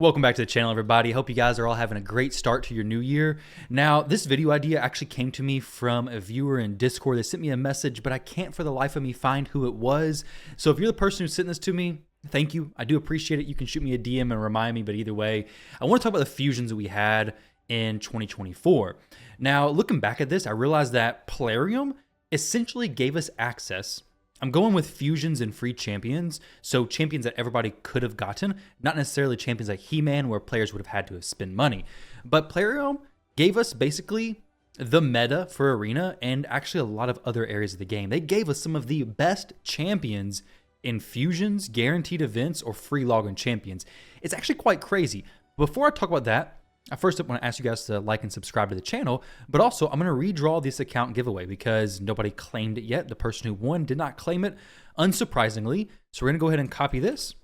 Welcome back to the channel, everybody. Hope you guys are all having a great start to your new year. Now, this video idea actually came to me from a viewer in Discord. They sent me a message, but I can't for the life of me find who it was. So if you're the person who sent this to me, thank you. I do appreciate it. You can shoot me a DM and remind me, but either way, I want to talk about the fusions that we had in 2024. Now, looking back at this, I realized that Plarium essentially gave us access. I'm going with fusions and free champions, so champions that everybody could have gotten, not necessarily champions like He-Man where players would have had to spend money. But Plarium gave us basically the meta for Arena and actually a lot of other areas of the game. They gave us some of the best champions in fusions, guaranteed events, or free login champions. It's actually quite crazy. Before I talk about that, I first want to ask you guys to like and subscribe to the channel, but also I'm going to redraw this account giveaway because nobody claimed it yet. The person who won did not claim it, unsurprisingly. So we're going to go ahead and copy this.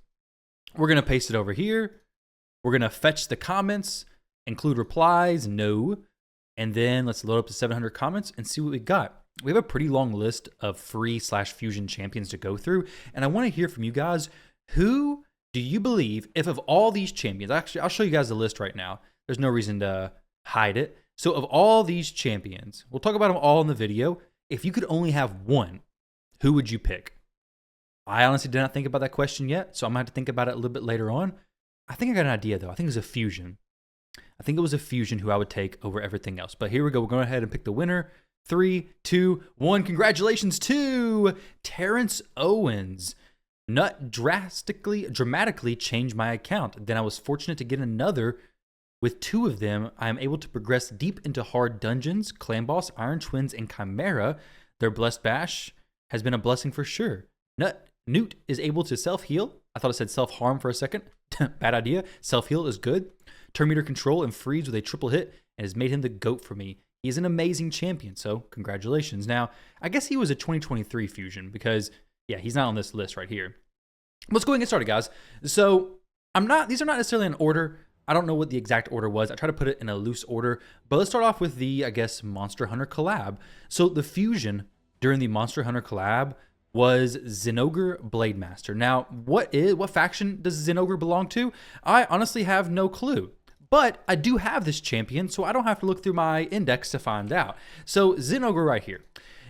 We're going to paste it over here. We're going to fetch the comments, include replies, no. And then let's load up to 700 comments and see what we got. We have a pretty long list of free/fusion champions to go through. And I want to hear from you guys. Who do you believe, if of all these champions, actually, I'll show you guys the list right now. There's no reason to hide it. So of all these champions, we'll talk about them all in the video. If you could only have one, who would you pick? I honestly did not think about that question yet, so I'm going to have to think about it a little bit later on. I think I got an idea, though. I think it was a fusion. I think it was a fusion who I would take over everything else. But here we go. We're going ahead and pick the winner. 3, 2, 1. Congratulations to Terrence Owens. Nut dramatically changed my account. Then I was fortunate to get another. With 2 of them, I am able to progress deep into hard dungeons, Clan Boss, Iron Twins, and Chimera. Their Blessed Bash has been a blessing for sure. Newt is able to self-heal. I thought it said self-harm for a second. Bad idea. Self-heal is good. Turn meter control and freeze with a triple hit and has made him the GOAT for me. He is an amazing champion, so congratulations. Now, I guess he was a 2023 fusion because, yeah, he's not on this list right here. Let's go ahead and get started, guys. So, these are not necessarily in order. I don't know what the exact order was. I try to put it in a loose order, but let's start off with the, I guess, Monster Hunter collab. So the fusion during the Monster Hunter collab was Zinogre Blademaster. Now, what faction does Zinogre belong to? I honestly have no clue, but I do have this champion, so I don't have to look through my index to find out. So Zinogre right here.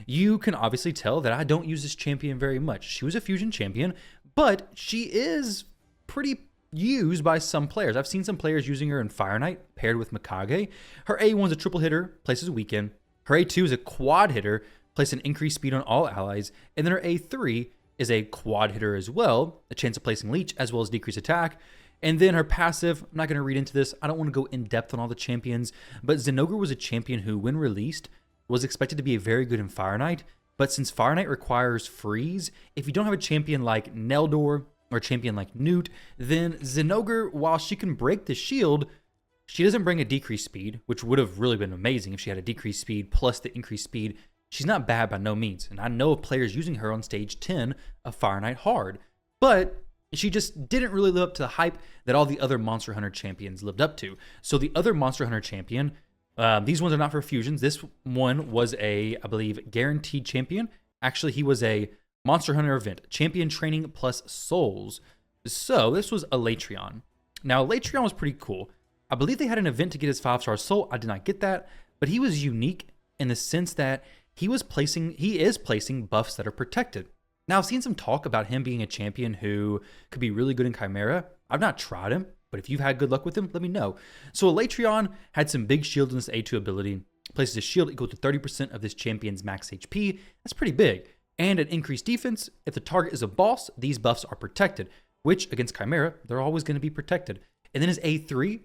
You can obviously tell that I don't use this champion very much. She was a fusion champion, but she is pretty used by some players. I've seen some players using her in Fire Knight paired with Mikage. Her A1 is a triple hitter, places a weaken. Her A2 is a quad hitter, places an increased speed on all allies. And then her A3 is a quad hitter as well, a chance of placing leech as well as decreased attack. And then her passive, I'm not going to read into this. I don't want to go in depth on all the champions, but Zinogre was a champion who, when released, was expected to be very good in Fire Knight. But since Fire Knight requires freeze, if you don't have a champion like Neldor, or a champion like Newt, then Zinogre, while she can break the shield, she doesn't bring a decreased speed, which would have really been amazing if she had a decreased speed plus the increased speed. She's not bad by no means, and I know of players using her on stage 10 of Fire Knight Hard, but she just didn't really live up to the hype that all the other Monster Hunter champions lived up to. So the other Monster Hunter champion, these ones are not for fusions. This one was a, I believe, guaranteed champion. Actually, he was a Monster Hunter event, champion training plus souls. So this was Elreon. Now Elreon was pretty cool. I believe they had an event to get his 5-star soul. I did not get that, but he was unique in the sense that he is placing buffs that are protected. Now I've seen some talk about him being a champion who could be really good in Chimera. I've not tried him, but if you've had good luck with him, let me know. So Elreon had some big shield in this A2 ability. Places a shield equal to 30% of this champion's max HP. That's pretty big. And an increased defense. If the target is a boss, these buffs are protected, which against Chimera, they're always going to be protected. And then his A3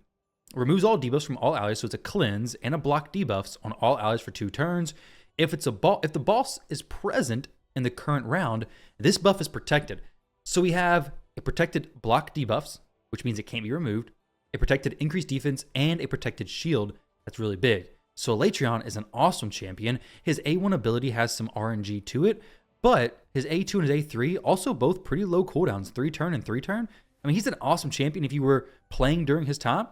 removes all debuffs from all allies, so it's a cleanse and a block debuffs on all allies for 2 turns. If the boss is present in the current round, this buff is protected. So we have a protected block debuffs, which means it can't be removed, a protected increased defense, and a protected shield. That's really big. So Elreon is an awesome champion. His A1 ability has some RNG to it, but his A2 and his A3 also both pretty low cooldowns, 3 turn and 3 turn. I mean, he's an awesome champion if you were playing during his time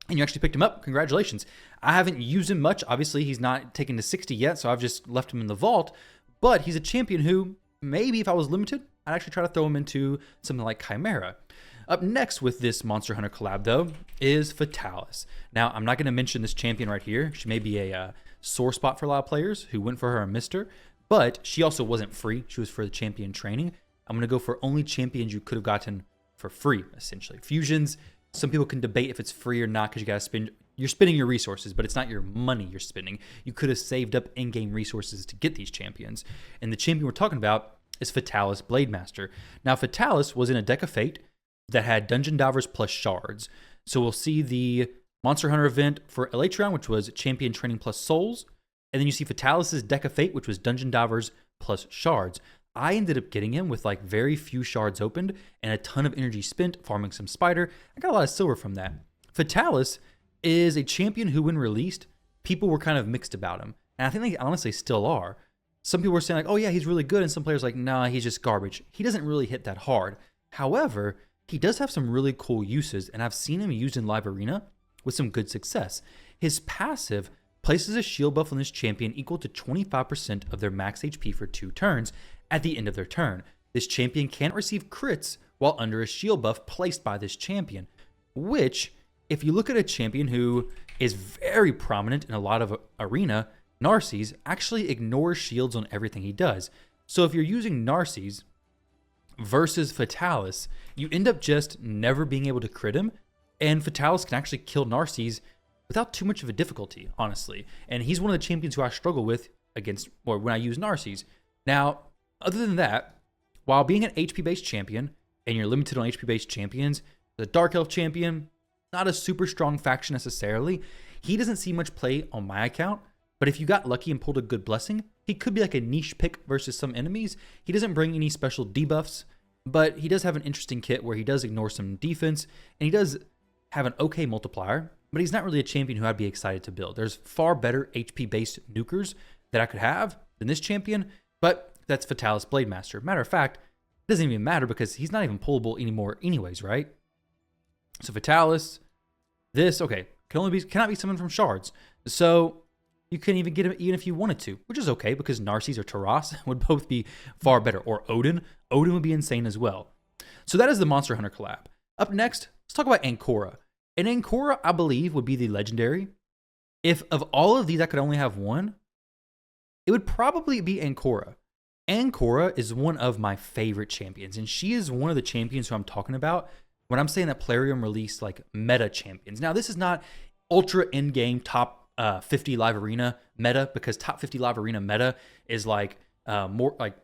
and you actually picked him up. Congratulations. I haven't used him much. Obviously, he's not taken to 60 yet, so I've just left him in the vault. But he's a champion who, maybe if I was limited, I'd actually try to throw him into something like Chimera. Up next with this Monster Hunter collab, though, is Fatalis. Now, I'm not going to mention this champion right here. She may be a sore spot for a lot of players who went for her and missed her, but she also wasn't free. She was for the champion training. I'm going to go for only champions you could have gotten for free, essentially. Fusions, some people can debate if it's free or not because you got to spend... You're spending your resources, but it's not your money you're spending. You could have saved up in-game resources to get these champions. And the champion we're talking about is Fatalis Blademaster. Now, Fatalis was in a deck of Fate that had Dungeon Divers plus Shards. So we'll see the Monster Hunter event for Elreon, which was Champion Training plus Souls. And then you see Fatalis' deck of Fate, which was Dungeon Divers plus Shards. I ended up getting him with like very few shards opened and a ton of energy spent farming some spider. I got a lot of silver from that. Fatalis is a champion who, when released, people were kind of mixed about him. And I think they honestly still are. Some people were saying like, oh yeah, he's really good. And some players like, nah, he's just garbage. He doesn't really hit that hard. However, he does have some really cool uses, and I've seen him used in Live Arena with some good success. His passive places a shield buff on this champion equal to 25% of their max HP for 2 turns at the end of their turn. This champion can't receive crits while under a shield buff placed by this champion, which, if you look at a champion who is very prominent in a lot of arena, Narses actually ignores shields on everything he does. So if you're using Narses versus Fatalis, you end up just never being able to crit him, and Fatalis can actually kill Narses without too much of a difficulty, honestly. And he's one of the champions who I struggle with against, or when I use Narses. Now, other than that, while being an HP-based champion, and you're limited on HP-based champions, the Dark Elf champion, not a super strong faction necessarily. He doesn't see much play on my account, but if you got lucky and pulled a good blessing, he could be like a niche pick versus some enemies. He doesn't bring any special debuffs, but he does have an interesting kit where he does ignore some defense, and he does have an okay multiplier, but he's not really a champion who I'd be excited to build. There's far better HP-based nukers that I could have than this champion, but that's Fatalis Blademaster. Matter of fact, it doesn't even matter because he's not even pullable anymore anyways, right? So Fatalis, this, okay, cannot be summoned from shards. So you couldn't even get him even if you wanted to, which is okay because Narses or Taras would both be far better. Or Odin. Odin would be insane as well. So that is the Monster Hunter collab. Up next, let's talk about Ankora. And Ankora, I believe, would be the legendary. If of all of these I could only have one, it would probably be Ankora. Ankora is one of my favorite champions, and she is one of the champions who I'm talking about when I'm saying that Plarium released like meta champions. Now, this is not ultra in-game top 50 live arena meta, because top 50 live arena meta is like more like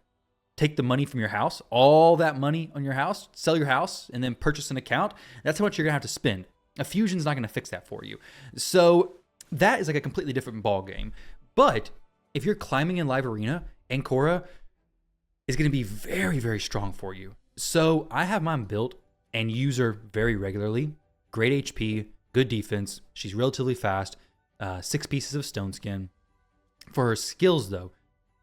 take the money from your house, all that money on your house, sell your house, and then purchase an account. That's how much you're gonna have to spend. A fusion's not gonna fix that for you. So that is like a completely different ball game. But if you're climbing in live arena, Ankora is gonna be very, very strong for you. So I have mine built and use her very regularly. Great HP, good defense. She's relatively fast. 6 pieces of stone skin. For her skills, though,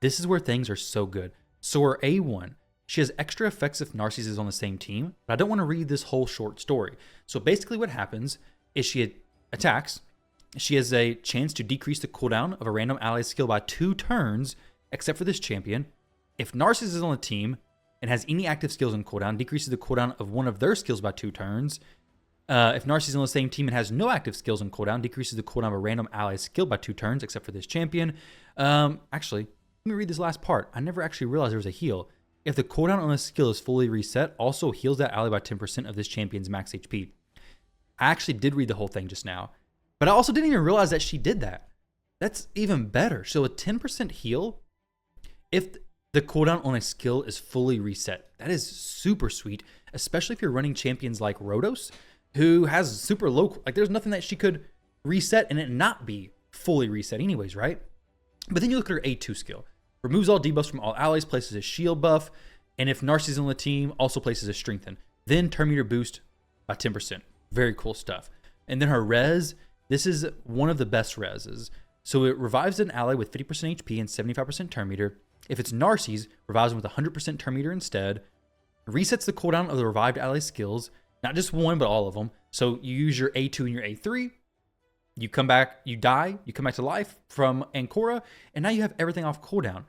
this is where things are so good. So her A1, she has extra effects if Narses is on the same team, but I don't want to read this whole short story. So basically what happens is she attacks. She has a chance to decrease the cooldown of a random ally skill by 2 turns, except for this champion. If Narses is on the team and has any active skills on cooldown, decreases the cooldown of one of their skills by 2 turns. If Narses is on the same team and has no active skills on cooldown, decreases the cooldown of a random ally's skill by 2 turns, except for this champion. Actually, let me read this last part. I never actually realized there was a heal. If the cooldown on a skill is fully reset, also heals that ally by 10% of this champion's max HP. I actually did read the whole thing just now, but I also didn't even realize that she did that. That's even better. So a 10% heal, if the cooldown on a skill is fully reset. That is super sweet, especially if you're running champions like Rhodos, who has super low, like there's nothing that she could reset and it not be fully reset anyways, right? But then you look at her A2 skill. Removes all debuffs from all allies, places a shield buff, and if Narses is on the team, also places a strengthen. Then turn meter boost by 10%. Very cool stuff. And then her res, this is one of the best reses. So it revives an ally with 50% HP and 75% turn meter. If it's Narses, revives them with 100% turn meter instead. Resets the cooldown of the revived ally skills, not just one, but all of them. So you use your A2 and your A3. You come back, you die, you come back to life from Ankora, and now you have everything off cooldown.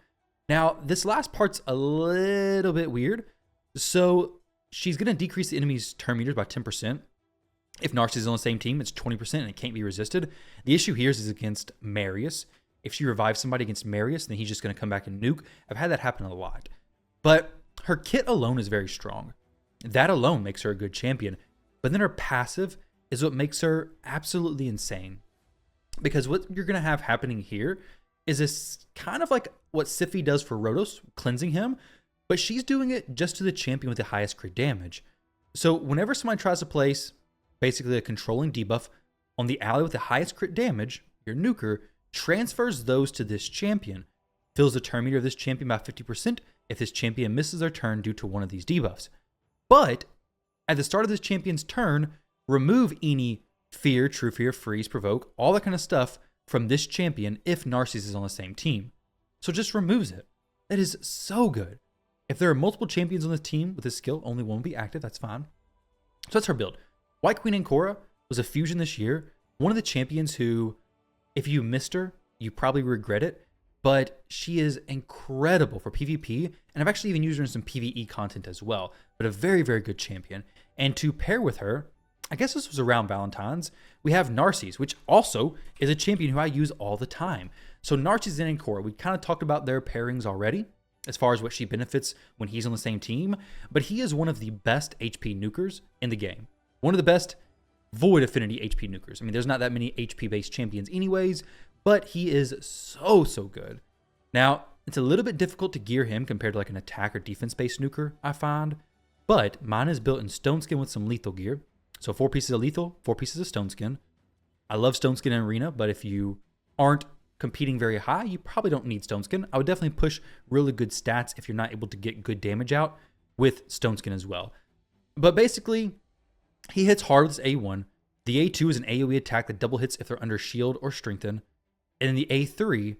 Now, this last part's a little bit weird. So she's going to decrease the enemy's turn meters by 10%. If Narses is on the same team, it's 20% and it can't be resisted. The issue here is against Marius. If she revives somebody against Marius, then he's just going to come back and nuke. I've had that happen a lot. But her kit alone is very strong. That alone makes her a good champion. But then her passive is what makes her absolutely insane. Because what you're going to have happening here is this kind of like what Siphi does for Rhodos, cleansing him. But she's doing it just to the champion with the highest crit damage. So whenever somebody tries to place basically a controlling debuff on the ally with the highest crit damage, your nuker transfers those to this champion, fills the turn meter of this champion by 50% if this champion misses their turn due to one of these debuffs. But at the start of this champion's turn, remove any fear, true fear, freeze, provoke, all that kind of stuff from this champion if Narses is on the same team. So it just removes it. That is so good. If there are multiple champions on this team with this skill, only one will be active, that's fine. So that's her build. White Queen Ankora was a fusion this year. One of the champions who, if you missed her, you probably regret it. But she is incredible for PvP. And I've actually even used her in some PvE content as well. But a very, very good champion. And to pair with her, I guess this was around Valentine's, we have Narses, which also is a champion who I use all the time. So Narses and Ankora, we kind of talked about their pairings already, as far as what she benefits when he's on the same team. But he is one of the best HP nukers in the game. One of the best void affinity HP nukers. I mean, there's not that many HP-based champions anyways, but he is so, so good. Now, it's a little bit difficult to gear him compared to like an attack or defense-based nuker, I find. But mine is built in Stone Skin with some lethal gear. So 4 pieces of lethal, 4 pieces of Stone Skin. I love Stone Skin in Arena, but if you aren't competing very high, you probably don't need Stone Skin. I would definitely push really good stats if you're not able to get good damage out with Stone Skin as well. But basically, he hits hard with his A1. The A2 is an AoE attack that double hits if they're under shield or strengthen. And then the A3,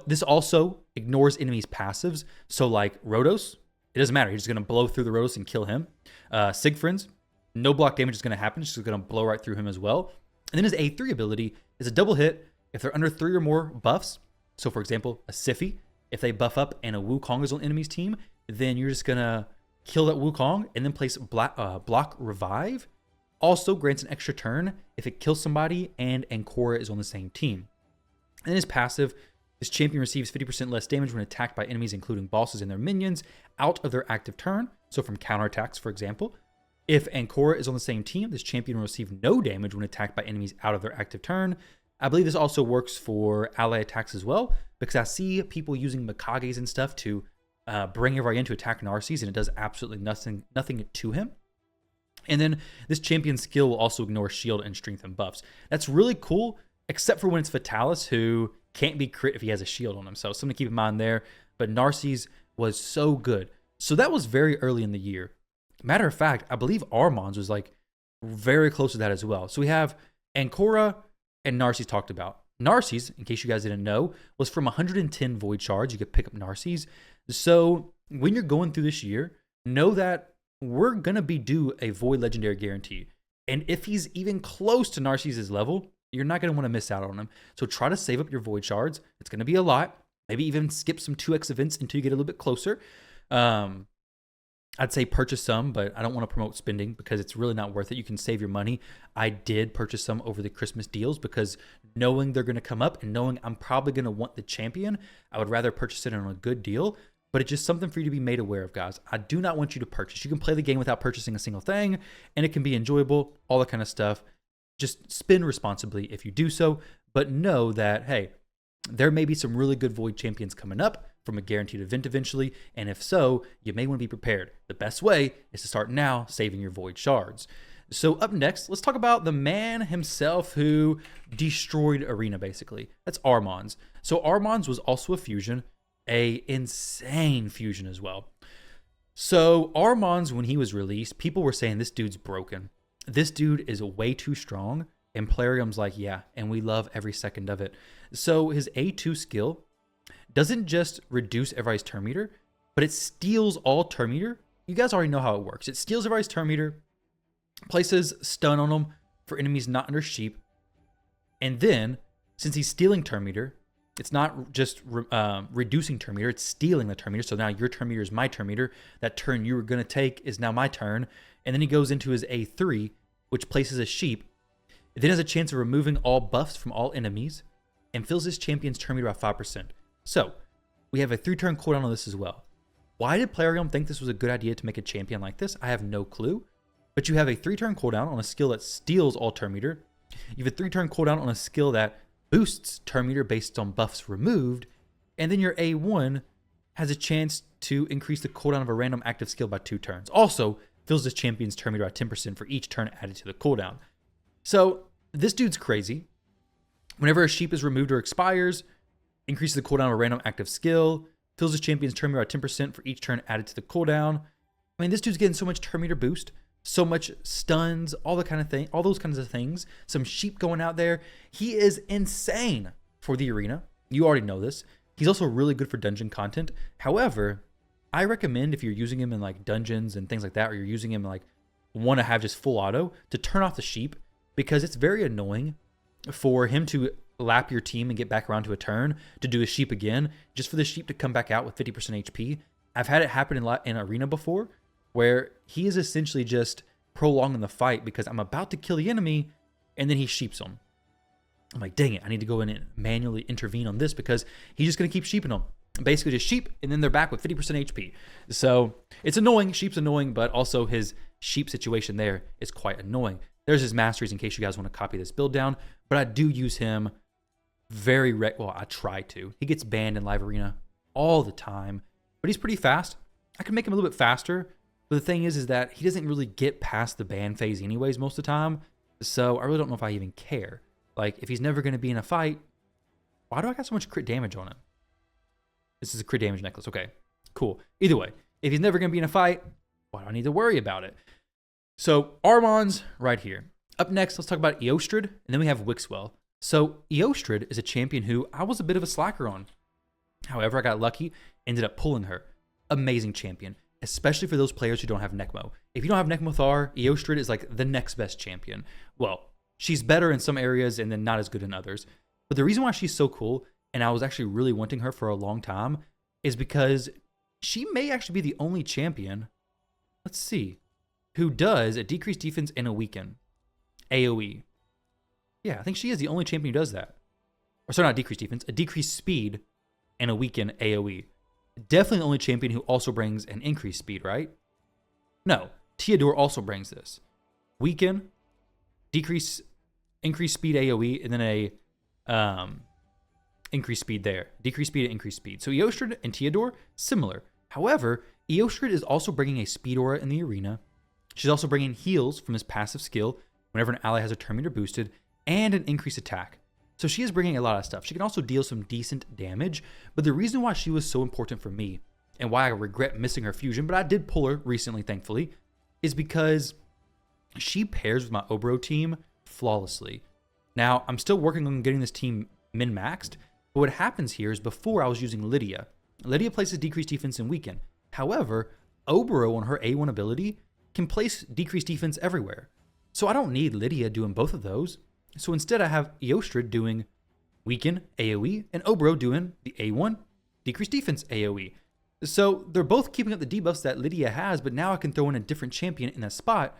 this also ignores enemies' passives. So like Rhodos, it doesn't matter. He's just going to blow through the Rhodos and kill him. Sigfrin's, no block damage is going to happen. It's just going to blow right through him as well. And then his A3 ability is a double hit if they're under 3 or more buffs. So for example, a Siphi, if they buff up and a Wukong is on enemy's team, then you're just going to kill that Wukong and then place block revive. Also grants an extra turn if it kills somebody and Ankora is on the same team. And then his passive, this champion receives 50% less damage when attacked by enemies, including bosses and their minions, out of their active turn. So from counterattacks, for example. If Ankora is on the same team, this champion will receive no damage when attacked by enemies out of their active turn. I believe this also works for ally attacks as well, because I see people using Mikages and stuff to bring everybody in to attack Narses, and it does absolutely nothing to him. And then this champion's skill will also ignore shield and strength and buffs. That's really cool, except for when it's Fatalis, who can't be crit if he has a shield on him. So something to keep in mind there. But Narses was so good. So that was very early in the year. Matter of fact, I believe Armanz was like very close to that as well. So we have Ankora and Narses talked about. Narses, in case you guys didn't know, was from 110 void shards. You could pick up Narses. So when you're going through this year, know that we're going to be due a void legendary guarantee. And if he's even close to Narses' level, you're not going to want to miss out on him. So try to save up your void shards. It's going to be a lot. Maybe even skip some 2x events until you get a little bit closer. I'd say purchase some, but I don't want to promote spending because it's really not worth it. You can save your money. I did purchase some over the Christmas deals because knowing they're going to come up and knowing I'm probably going to want the champion, I would rather purchase it on a good deal. But it's just something for you to be made aware of, guys. I do not want you to purchase. You can play the game without purchasing a single thing, and it can be enjoyable, all that kind of stuff. Just spend responsibly if you do so, but know that, hey, there may be some really good Void champions coming up from a guaranteed event eventually, and if so, you may want to be prepared. The best way is to start now saving your Void shards. So up next, let's talk about the man himself who destroyed Arena, basically. That's Armanz. So Armanz was also a fusion, a insane fusion as well. So Armanz, when he was released, people were saying this dude's broken. This dude is way too strong. And Plarium's like, yeah, and we love every second of it. So his A2 skill doesn't just reduce everybody's turn meter, but it steals all turn meter. You guys already know how it works. It steals everybody's turn meter, places stun on them for enemies not under sheep. And then, since he's stealing turn meter, It's not just reducing turn meter, it's stealing the turn meter. So now your turn meter is my turn meter. That turn you were going to take is now my turn. And then he goes into his A3, which places a sheep. It then has a chance of removing all buffs from all enemies and fills his champion's turn meter by 5%. So we have a 3-turn cooldown on this as well. Why did Plarium think this was a good idea to make a champion like this? I have no clue. But you have a 3-turn cooldown on a skill that steals all turn meter. You have a 3-turn cooldown on a skill that boosts turn meter based on buffs removed, and then your A1 has a chance to increase the cooldown of a random active skill by 2 turns. Also, fills this champion's turn meter by 10% for each turn added to the cooldown. So, this dude's crazy. Whenever a sheep is removed or expires, increases the cooldown of a random active skill, fills his champion's turn meter by 10% for each turn added to the cooldown. I mean, this dude's getting so much turn meter boost, so much stuns, all those kinds of things. Some sheep going out there. He is insane for the arena. You already know this. He's also really good for dungeon content. However, I recommend if you're using him in like dungeons and things like that, or you're using him in like want to have just full auto, to turn off the sheep, because it's very annoying for him to lap your team and get back around to a turn to do a sheep again, just for the sheep to come back out with 50% HP. I've had it happen in arena before, where he is essentially just prolonging the fight because I'm about to kill the enemy and then he sheeps him. I'm like, dang it, I need to go in and manually intervene on this because he's just going to keep sheeping them. Basically just sheep, and then they're back with 50% HP. So it's annoying. Sheep's annoying, but also his sheep situation there is quite annoying. There's his masteries in case you guys want to copy this build down, but I do use him well, I try to. He gets banned in live arena all the time, but he's pretty fast. I can make him a little bit faster. But the thing is that he doesn't really get past the ban phase anyways most of the time. So I really don't know if I even care. Like, if he's never going to be in a fight, why do I got so much crit damage on him? This is a crit damage necklace. Okay, cool. Either way, if he's never going to be in a fight, why do I need to worry about it? So Armanz right here. Up next, let's talk about Eostrid, and then we have Wixwell. So Eostrid is a champion who I was a bit of a slacker on. However, I got lucky, ended up pulling her. Amazing champion, especially for those players who don't have Necmo. If you don't have Necmo Thar, Eostrid is like the next best champion. Well, she's better in some areas and then not as good in others. But the reason why she's so cool, and I was actually really wanting her for a long time, is because she may actually be the only champion, let's see, who does a decreased defense and a weaken. AoE. Yeah, I think she is the only champion who does that. Or sorry, not decreased defense, a decreased speed and a weaken AoE. Definitely the only champion who also brings an increased speed, right? No, Theodore also brings this. Weaken, increased speed AoE, and then a increased speed there. Decreased speed and increased speed. So Eostrid and Theodore, similar. However, Eostrid is also bringing a speed aura in the arena. She's also bringing heals from his passive skill whenever an ally has a turn meter boosted, and an increased attack. So she is bringing a lot of stuff. She can also deal some decent damage, but the reason why she was so important for me, and why I regret missing her fusion, but I did pull her recently, thankfully, is because she pairs with my Obro team flawlessly. Now, I'm still working on getting this team min-maxed, but what happens here is before I was using Lydia. Lydia places decreased defense and weaken. However, Obro on her A1 ability can place decreased defense everywhere. So I don't need Lydia doing both of those. So instead I have Eostrid doing weaken AoE and Obro doing the A1 decreased defense AoE. So they're both keeping up the debuffs that Lydia has, but now I can throw in a different champion in that spot,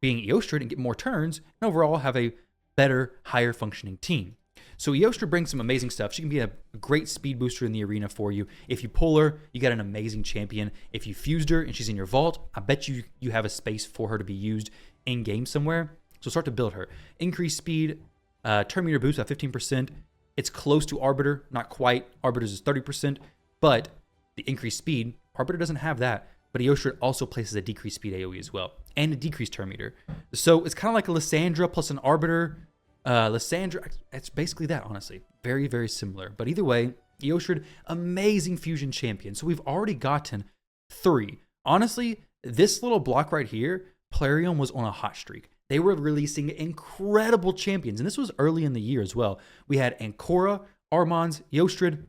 being Eostrid, and get more turns, and overall have a better, higher functioning team. So Eostrid brings some amazing stuff. She can be a great speed booster in the arena for you. If you pull her, you got an amazing champion. If you fused her and she's in your vault, I bet you have a space for her to be used in game somewhere. So start to build her. Increased speed, turn meter boost by 15%. It's close to Arbiter, not quite. Arbiter's is 30%, but the increased speed, Arbiter doesn't have that. But Eostrid also places a decreased speed AoE as well, and a decreased turn meter. So it's kind of like a Lysandra plus an Arbiter. Lysandra, it's basically that, honestly. Very, very similar. But either way, Eostrid, amazing fusion champion. So we've already gotten 3. Honestly, this little block right here, Plarium was on a hot streak. They were releasing incredible champions, and this was early in the year as well. We had Ankora, Armanz, Eostrid,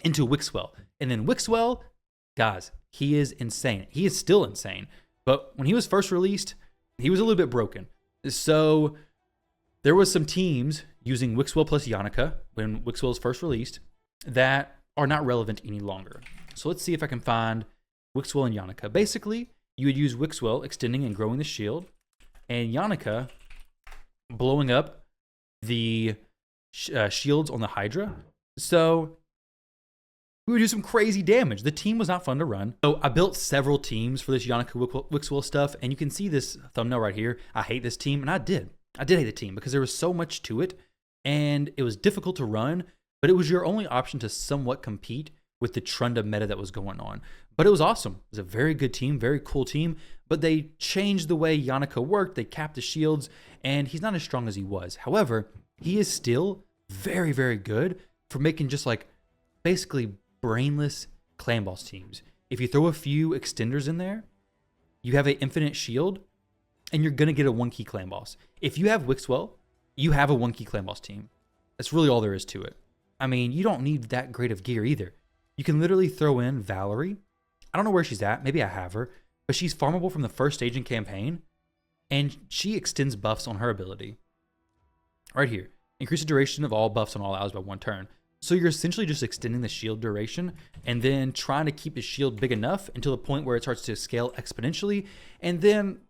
into Wixwell. And then Wixwell, guys, he is insane. He is still insane. But when he was first released, he was a little bit broken. So there was some teams using Wixwell plus Yannica when Wixwell was first released that are not relevant any longer. So let's see if I can find Wixwell and Yannica. Basically, you would use Wixwell extending and growing the shield, and Yannica blowing up the shields on the Hydra. So we would do some crazy damage. The team was not fun to run. So I built several teams for this Yannica Wixwell stuff, and you can see this thumbnail right here. I hate this team, and I did hate the team because there was so much to it, and it was difficult to run, but it was your only option to somewhat compete with the Trunda meta that was going on. But it was awesome. It was a very good team, very cool team, but they changed the way Yannica worked. They capped the shields, and he's not as strong as he was. However, he is still very, very good for making just like basically brainless clan boss teams. If you throw a few extenders in there, you have an infinite shield, and you're going to get a one-key clan boss. If you have Wixwell, you have a one-key clan boss team. That's really all there is to it. I mean, you don't need that great of gear either. You can literally throw in Valerie. I don't know where she's at. Maybe I have her. But she's farmable from the first stage in campaign, and she extends buffs on her ability. Right here. Increase the duration of all buffs on all allies by 1 turn. So you're essentially just extending the shield duration and then trying to keep the shield big enough until the point where it starts to scale exponentially, and then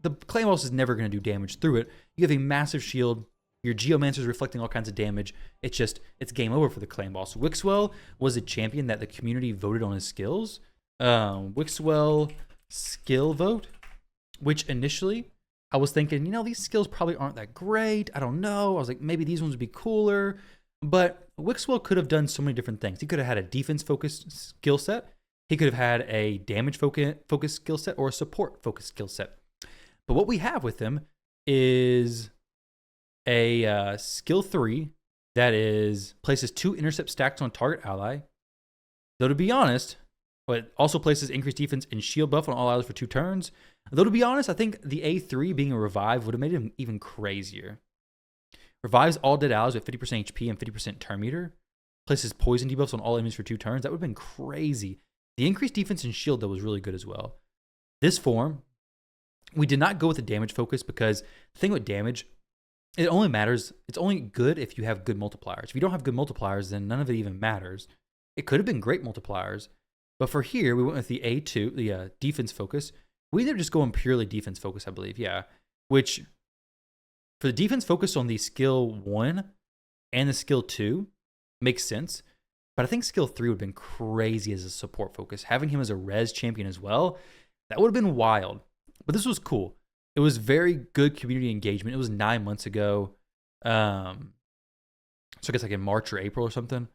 the clan boss is never going to do damage through it. You have a massive shield. Your Geomancer is reflecting all kinds of damage. It's game over for the clan boss. Wixwell was a champion that the community voted on his skills. Wixwell skill vote, which initially I was thinking, these skills probably aren't that great. I don't know. I was like, maybe these ones would be cooler. But Wixwell could have done so many different things. He could have had a defense-focused skill set. He could have had a damage-focused skill set or a support-focused skill set. But what we have with him is a skill 3 that places 2 intercept stacks on target ally. Though to be honest, but also places increased defense and shield buff on all allies for 2 turns. Though to be honest, I think the A3 being a revive would have made him even crazier. Revives all dead allies with 50% HP and 50% turn meter. Places poison debuffs on all enemies for 2 turns. That would have been crazy. The increased defense and shield though was really good as well. This form, we did not go with the damage focus because the thing with damage, it only matters. It's only good if you have good multipliers. If you don't have good multipliers, then none of it even matters. It could have been great multipliers, but for here, we went with the A2, the defense focus. We ended up just going purely defense focus, I believe, yeah. Which, for the defense focus on the skill 1 and the skill 2, makes sense. But I think skill 3 would have been crazy as a support focus. Having him as a res champion as well, that would have been wild. But this was cool. It was very good community engagement. It was 9 months ago. So I guess like in March or April or something.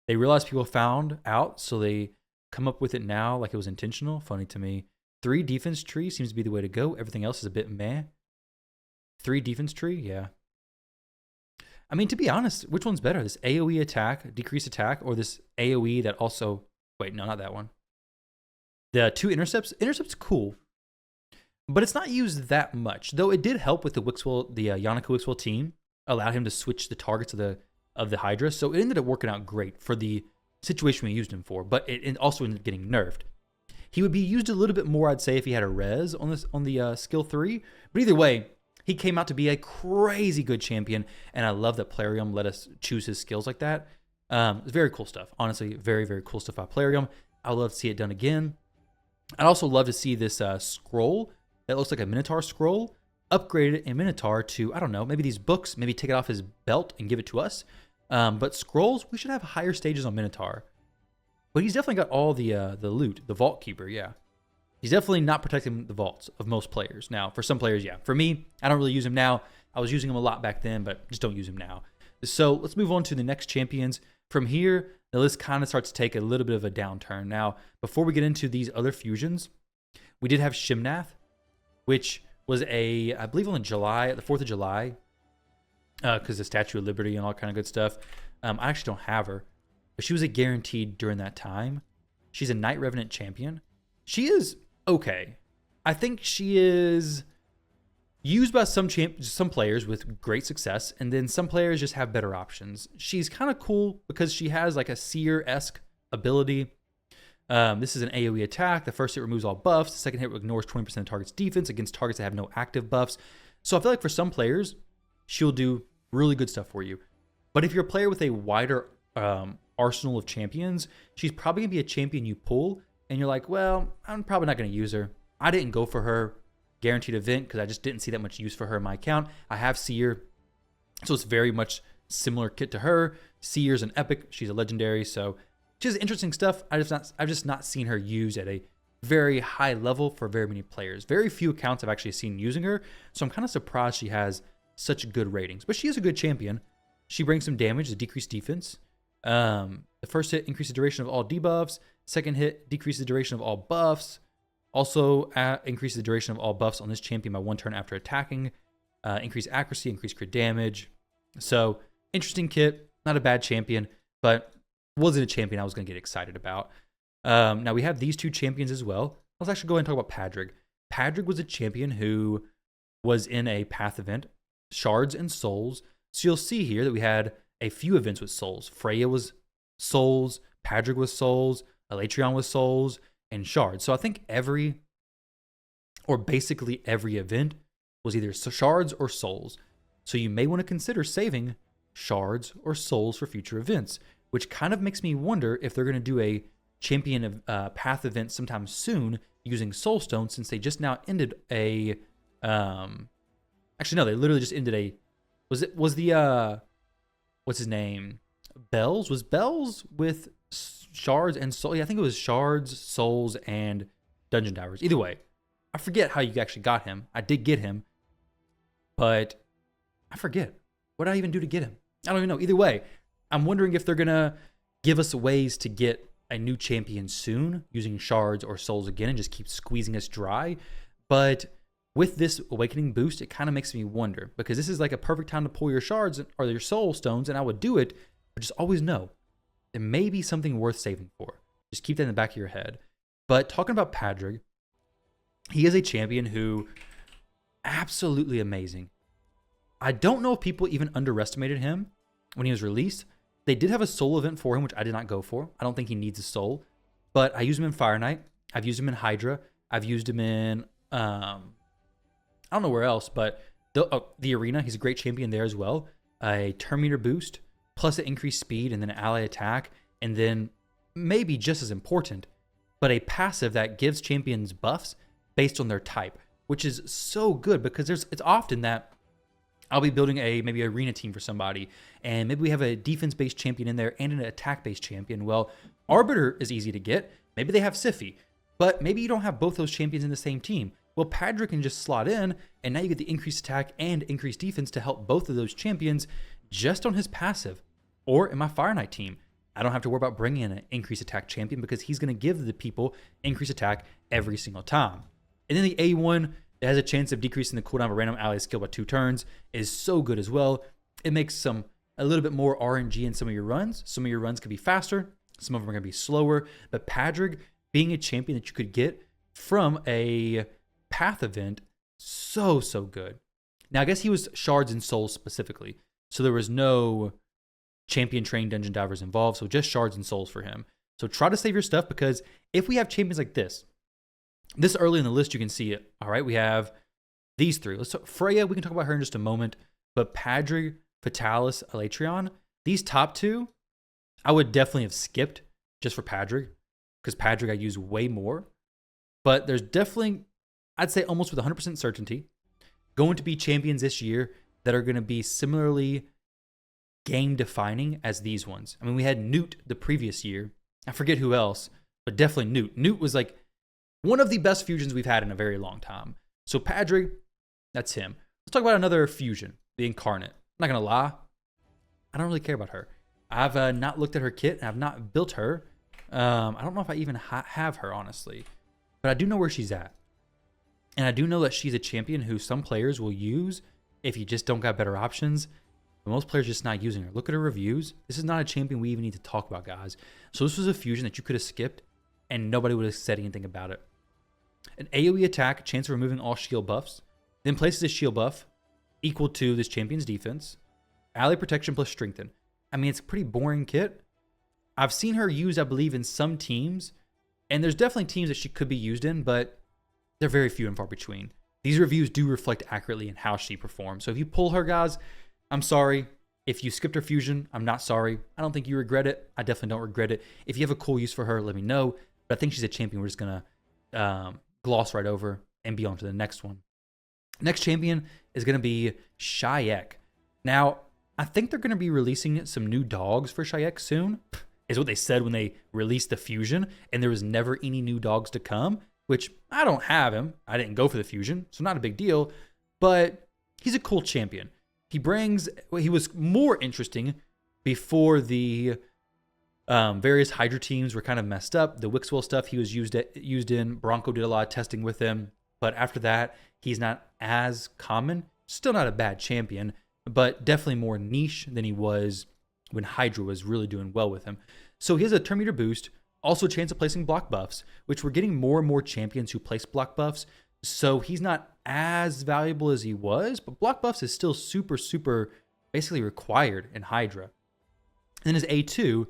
They realized people found out, so they come up with it now like it was intentional. Funny to me. 3 defense tree seems to be the way to go. Everything else is a bit meh. 3 defense tree, yeah. I mean, to be honest, which one's better? This AoE attack, decrease attack, or this AoE that also... Wait, no, not that one. The 2 intercepts. Intercept's cool. But it's not used that much, though it did help with the Wixwell, the Yannica Wixwell team, allowed him to switch the targets of the Hydra, so it ended up working out great for the situation we used him for, but it also ended up getting nerfed. He would be used a little bit more, I'd say, if he had a res on the skill 3, but either way, he came out to be a crazy good champion, and I love that Plarium let us choose his skills like that. It's very cool stuff, honestly, very, very cool stuff by Plarium. I'd love to see it done again. I'd also love to see this scroll that looks like a Minotaur scroll, upgraded in Minotaur to, I don't know, maybe these books, maybe take it off his belt and give it to us. But scrolls, we should have higher stages on Minotaur. But he's definitely got all the loot, the Vault Keeper, yeah. He's definitely not protecting the vaults of most players. Now, for some players, yeah. For me, I don't really use him now. I was using him a lot back then, but just don't use him now. So let's move on to the next champions. From here, the list kind of starts to take a little bit of a downturn. Now, before we get into these other fusions, we did have Shemnath, which was I believe on the 4th of July, because the Statue of Liberty and all kind of good stuff. I actually don't have her, but she was a guaranteed during that time. She's a Knight Revenant champion. She is okay. I think she is used by some players with great success, and then some players just have better options. She's kind of cool because she has like a Seer-esque ability. This is an AoE attack. The first hit removes all buffs. The second hit ignores 20% of target's defense against targets that have no active buffs. So I feel like for some players, she'll do Really good stuff for you. But if you're a player with a wider arsenal of champions, she's probably going to be a champion you pull, and you're like, well, I'm probably not going to use her. I didn't go for her guaranteed event because I just didn't see that much use for her in my account. I have Seer, so it's very much similar kit to her. Seer's an epic. She's a legendary, so just interesting stuff. I've just not seen her used at a very high level for very many players. Very few accounts I've actually seen using her, so I'm kind of surprised she has such good ratings. But she is a good champion. She brings some damage to decrease defense. The first hit increases the duration of all debuffs. Second hit decreases the duration of all buffs. Also increases the duration of all buffs on this champion by 1 turn after attacking. Increase accuracy, increase crit damage. So interesting kit. Not a bad champion, but wasn't a champion I was going to get excited about. Now we have these 2 champions as well. Let's actually go ahead and talk about Padraig. Padraig was a champion who was in a path event, Shards and Souls. So you'll see here that we had a few events with Souls. Freya was Souls, Padraig was Souls, Elreon was Souls, and Shards. So I think basically every event was either Shards or Souls. So you may want to consider saving Shards or Souls for future events, which kind of makes me wonder if they're going to do a champion path event sometime soon using Soulstone, since they just now ended a actually no, they literally just ended a what's his name, Bells? Was Bells with Shards and Souls? Yeah, I think it was Shards, Souls, and Dungeon Divers. Either way, I forget how you actually got him. I did get him, but I forget. What did I even do to get him? I don't even know. Either way, I'm wondering if they're going to give us ways to get a new champion soon using Shards or Souls again and just keep squeezing us dry. But with this Awakening boost, it kind of makes me wonder, because this is like a perfect time to pull your Shards or your Soul Stones, and I would do it, but just always know there may be something worth saving for. Just keep that in the back of your head. But talking about Padraig, he is a champion who absolutely amazing. I don't know if people even underestimated him when he was released. They did have a soul event for him, which I did not go for. I don't think he needs a soul, but I use him in Fire Knight. I've used him in Hydra. I've used him in, I don't know where else, but the arena. He's a great champion there as well. A turn meter boost, plus an increased speed, and then an ally attack, and then maybe just as important, but a passive that gives champions buffs based on their type, which is so good because it's often that I'll be building maybe an arena team for somebody, and maybe we have a defense-based champion in there and an attack-based champion. Well, Arbiter is easy to get. Maybe they have Siphi, but maybe you don't have both those champions in the same team. Well, Padraig can just slot in, and now you get the increased attack and increased defense to help both of those champions just on his passive. Or in my Fire Knight team, I don't have to worry about bringing in an increased attack champion because he's going to give the people increased attack every single time. And then the A1 that has a chance of decreasing the cooldown of a random ally skill by 2 turns is so good as well. It makes a little bit more RNG in some of your runs. Some of your runs could be faster. Some of them are going to be slower. But Padraig being a champion that you could get from a path event, so good. Now, I guess he was Shards and Souls specifically. So there was no champion trained Dungeon Divers involved. So just Shards and Souls for him. So try to save your stuff, because if we have champions like this early in the list, you can see it. All right, we have these 3. Let's talk Freya. We can talk about her in just a moment. But Padraig, Fatalis, Elreon, these top 2, I would definitely have skipped just for Padraig, because Padraig I use way more. But there's definitely, I'd say almost with 100% certainty, going to be champions this year that are going to be similarly game defining as these ones. I mean, we had Newt the previous year. I forget who else, but definitely Newt. Newt was like one of the best fusions we've had in a very long time. So Padraig, that's him. Let's talk about another fusion, the Incarnate. I'm not going to lie, I don't really care about her. I've not looked at her kit, and I've not built her. I don't know if I even have her, honestly. But I do know where she's at. And I do know that she's a champion who some players will use if you just don't got better options. But most players are just not using her. Look at her reviews. This is not a champion we even need to talk about, guys. So this was a fusion that you could have skipped, and nobody would have said anything about it. An AoE attack, chance of removing all shield buffs, then places a shield buff equal to this champion's defense, ally protection plus strengthen. I mean, it's a pretty boring kit. I've seen her used, I believe, in some teams, and there's definitely teams that she could be used in, but they're very few and far between. These reviews do reflect accurately in how she performs. So if you pull her, guys, I'm sorry. If you skipped her fusion, I'm not sorry. I don't think you regret it. I definitely don't regret it. If you have a cool use for her, let me know. But I think she's a champion we're just going to gloss right over and be on to the next one. Next champion is going to be Shayak. Now, I think they're going to be releasing some new dogs for Shayak soon, is what they said when they released the fusion, and there was never any new dogs to come, which I don't have him. I didn't go for the fusion, so not a big deal, but he's a cool champion. He was more interesting before the various hydra teams were kind of messed up. The Wixwell stuff he was used in. Bronco did a lot of testing with him, but after that, he's not as common. Still not a bad champion, but definitely more niche than he was when Hydra was really doing well with him. So he has a turn meter boost, also a chance of placing block buffs, which we're getting more and more champions who place block buffs. So he's not as valuable as he was, but block buffs is still super, super basically required in Hydra. And then his A2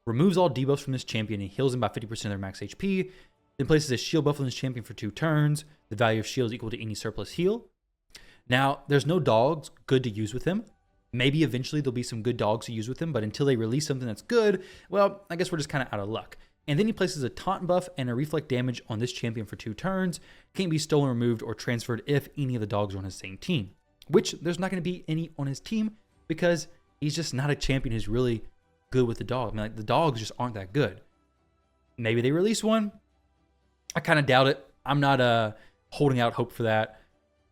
removes all debuffs from this champion and heals him by 50% of their max HP. Then places a shield buff on this champion for 2 turns. The value of shield is equal to any surplus heal. Now, there's no dogs good to use with him. Maybe eventually there'll be some good dogs to use with him, but until they release something that's good, well, I guess we're just kind of out of luck. And then he places a taunt buff and a reflect damage on this champion for 2 turns. Can't be stolen, removed, or transferred if any of the dogs are on his same team. Which there's not going to be any on his team because he's just not a champion who's really good with the dog. I mean, like, the dogs just aren't that good. Maybe they release one. I kind of doubt it. I'm not holding out hope for that.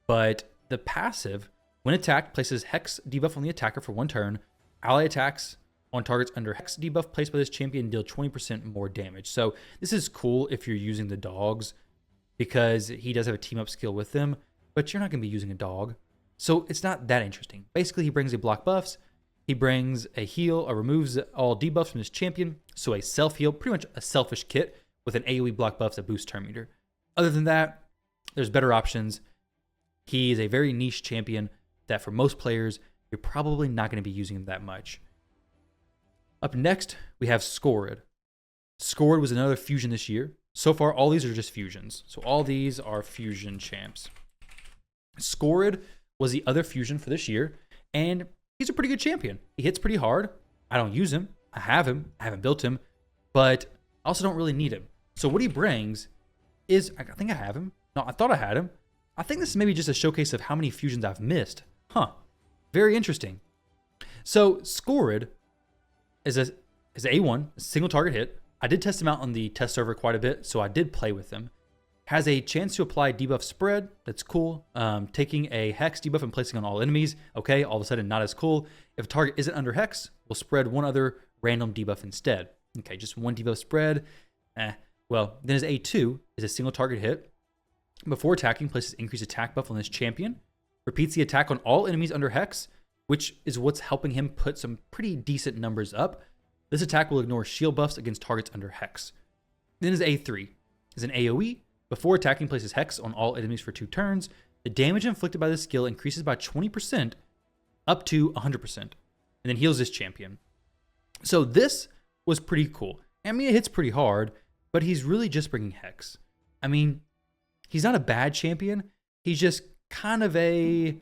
But the passive, when attacked, places Hex debuff on the attacker for 1 turn. Ally attacks on targets under Hex debuff placed by this champion deal 20% more damage. So this is cool if you're using the dogs because he does have a team up skill with them, but you're not going to be using a dog. So it's not that interesting. Basically, he brings a block buffs. He brings a heal, or removes all debuffs from his champion. So a self heal, pretty much a selfish kit with an AoE block buffs that boosts turn meter. Other than that, there's better options. He is a very niche champion that for most players, you're probably not going to be using him that much. Up next, we have Skorid. Skorid was another fusion this year. So far, all these are just fusions. So all these are fusion champs. Skorid was the other fusion for this year, and he's a pretty good champion. He hits pretty hard. I don't use him. I have him. I haven't built him, but I also don't really need him. So what he brings is, I think I have him. No, I thought I had him. I think this is maybe just a showcase of how many fusions I've missed. Huh. Very interesting. So Skorid is a A1, a single target hit. I did test him out on the test server quite a bit, so I did play with him. Has a chance to apply debuff spread. That's cool. Taking a Hex debuff and placing on all enemies. Okay, all of a sudden not as cool. If a target isn't under Hex, we'll spread one other random debuff instead. Okay, just one debuff spread. Well, then his A2 is a single target hit. Before attacking, places increased attack buff on this champion. Repeats the attack on all enemies under Hex, which is what's helping him put some pretty decent numbers up. This attack will ignore shield buffs against targets under Hex. Then his A3 is an AoE. Before attacking, places Hex on all enemies for 2 turns. The damage inflicted by this skill increases by 20% up to 100%, and then heals this champion. So this was pretty cool. I mean, it hits pretty hard, but he's really just bringing Hex. I mean, he's not a bad champion. He's just kind of a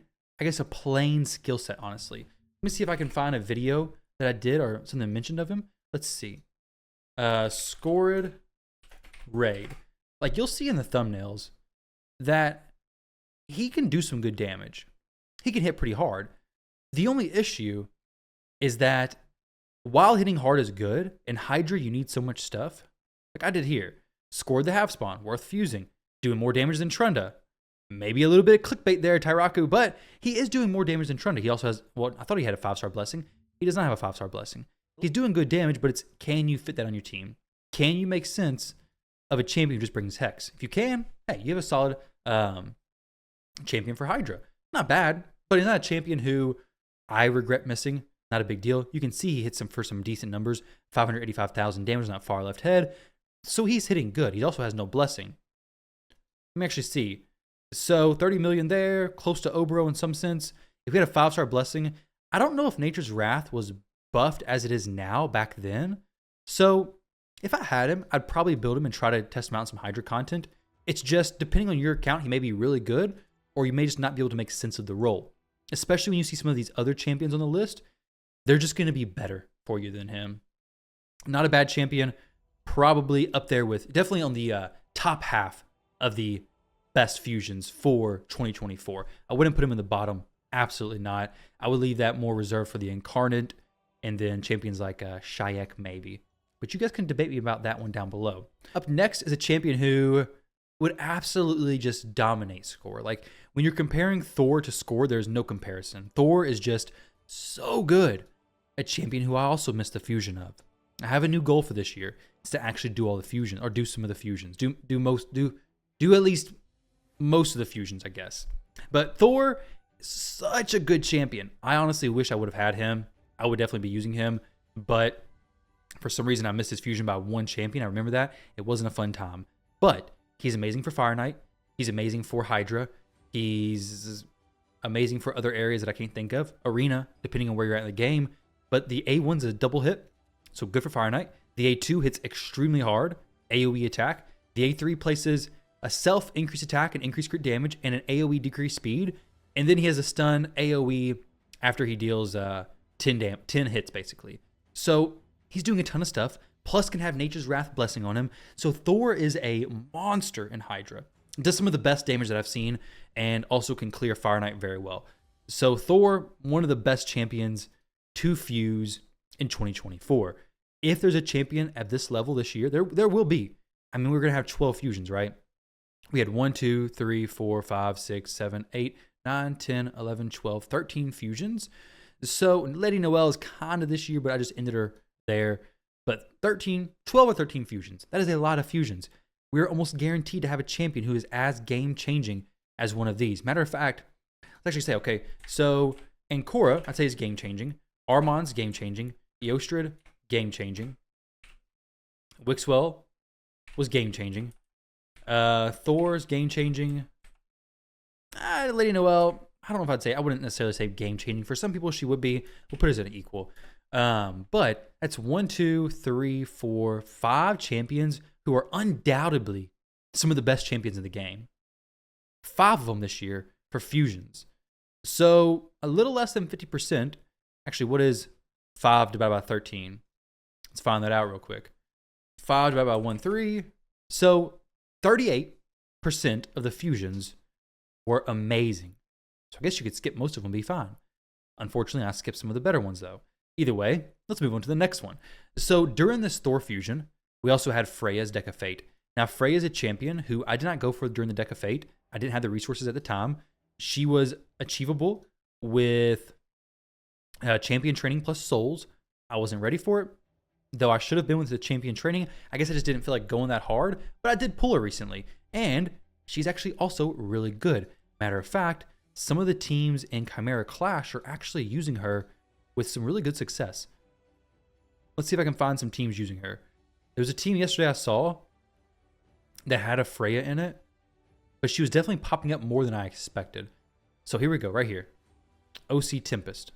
plain skill set, honestly. Let me see if I can find a video that I did or something mentioned of him. Let's see. Skorid raid. Like, you'll see in the thumbnails that he can do some good damage. He can hit pretty hard. The only issue is that while hitting hard is good, in Hydra you need so much stuff. Like I did here. Skorid the half spawn, worth fusing. Doing more damage than Trunda. Maybe a little bit of clickbait there, Tyraku, but he is doing more damage than Trunda. He also has, well, I thought he had a 5-star blessing. He does not have a 5-star blessing. He's doing good damage, but it's, can you fit that on your team? Can you make sense of a champion who just brings Hex? If you can, hey, you have a solid champion for Hydra. Not bad, but he's not a champion who I regret missing. Not a big deal. You can see he hits him for some decent numbers. 585,000 damage on that far left head. So he's hitting good. He also has no blessing. Let me actually see. So 30 million there, close to Obro in some sense. If we had a 5-star blessing, I don't know if Nature's Wrath was buffed as it is now back then. So if I had him, I'd probably build him and try to test him out in some Hydra content. It's just, depending on your account, he may be really good, or you may just not be able to make sense of the role. especially when you see some of these other champions on the list, they're just going to be better for you than him. Not a bad champion, probably up there with, definitely on the top half of the best fusions for 2024. I wouldn't put him in the bottom, absolutely not. I would leave that more reserved for the Incarnate and then champions like Shayak maybe. But you guys can debate me about that one down below. Up next is a champion who would absolutely just dominate Skorid. Like, when you're comparing Thor to Skorid, there's no comparison. Thor is just so good. A champion who I also missed the fusion of. I have a new goal for this year. It's to actually do all the fusion, or do some of the fusions. Do at least most of the fusions, I guess. But Thor is such a good champion. I honestly wish I would have had him. I would definitely be using him, but for some reason I missed his fusion by one champion. I remember that. It wasn't a fun time. But he's amazing for Fire Knight. He's amazing for Hydra. He's amazing for other areas that I can't think of. Arena, depending on where you're at in the game. But the A1's a double hit, so good for Fire Knight. The A2 hits extremely hard, AoE attack. The A3 places a self-increase attack and increase crit damage and an AoE decrease speed. And then he has a stun AoE after he deals 10 hits, basically. So he's doing a ton of stuff, plus can have Nature's Wrath blessing on him. So Thor is a monster in Hydra. Does some of the best damage that I've seen, and also can clear Fire Knight very well. So Thor, one of the best champions to fuse in 2024. If there's a champion at this level this year, there will be. I mean, we're going to have 12 fusions, right? We had 1, 2, 3, 4, 5, 6, 7, 8, 9, 10, 11, 12, 13 fusions. So Lady Noelle is kind of this year, but I just ended her there. But 12 or 13 fusions. That is a lot of fusions. We're almost guaranteed to have a champion who is as game-changing as one of these. Matter of fact, let's actually say, okay, so Ankora, I'd say, is game-changing. Armanz, game-changing. Eostrid, game-changing. Wixwell was game-changing. Thor's game-changing. Lady Noelle, I don't know if I'd say, I wouldn't necessarily say game-changing. For some people, she would be. We'll put her as an equal. But that's 1, 2, 3, 4, 5 champions who are undoubtedly some of the best champions in the game. 5 of them this year for fusions. So a little less than 50%. Actually, what is 5 divided by 13? Let's find that out real quick. 5 divided by 1, 3. So 38% of the fusions were amazing. So I guess you could skip most of them and be fine. Unfortunately, I skipped some of the better ones, though. Either way, let's move on to the next one. So during this Thor fusion, we also had Freya's Deck of Fate. Now, Freya is a champion who I did not go for during the Deck of Fate. I didn't have the resources at the time. She was achievable with champion training plus souls. I wasn't ready for it, though I should have been with the champion training. I guess I just didn't feel like going that hard, but I did pull her recently. And she's actually also really good. Matter of fact, some of the teams in Chimera Clash are actually using her with some really good success. Let's see if I can find some teams using her. There was a team yesterday I saw that had a Freya in it, but she was definitely popping up more than I expected. So here we go, right here. OC Tempest.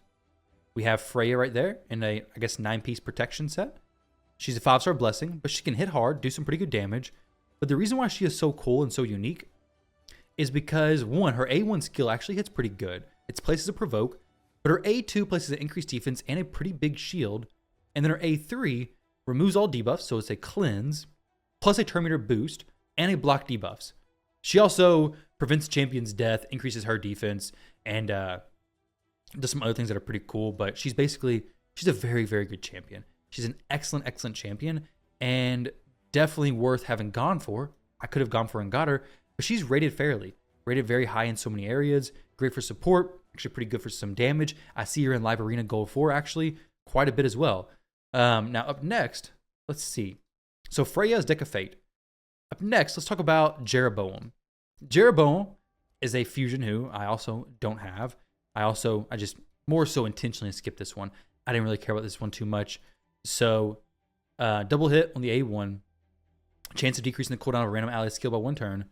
We have Freya right there in a, I guess, 9-piece protection set. She's a 5-star blessing, but she can hit hard, do some pretty good damage. But the reason why she is so cool and so unique is because, one, her A1 skill actually hits pretty good. It's placed as a provoke, but her A2 places an increased defense and a pretty big shield. And then her A3 removes all debuffs, so it's a cleanse, plus a turn meter boost, and a block debuffs. She also prevents champion's death, increases her defense, and does some other things that are pretty cool. But she's a very, very good champion. She's an excellent, excellent champion, and definitely worth having gone for. I could have gone for and got her, but she's rated fairly. Rated very high in so many areas. Great for support, actually pretty good for some damage. I see her in Live Arena Gold 4, actually, quite a bit as well. Now, up next, let's see. So Freya's Deck of Fate. Up next, let's talk about Jeroboam. Jeroboam is a fusion who I also don't have. I just more so intentionally skipped this one. I didn't really care about this one too much. So, double hit on the A1. Chance of decreasing the cooldown of a random ally's skill by 1 turn.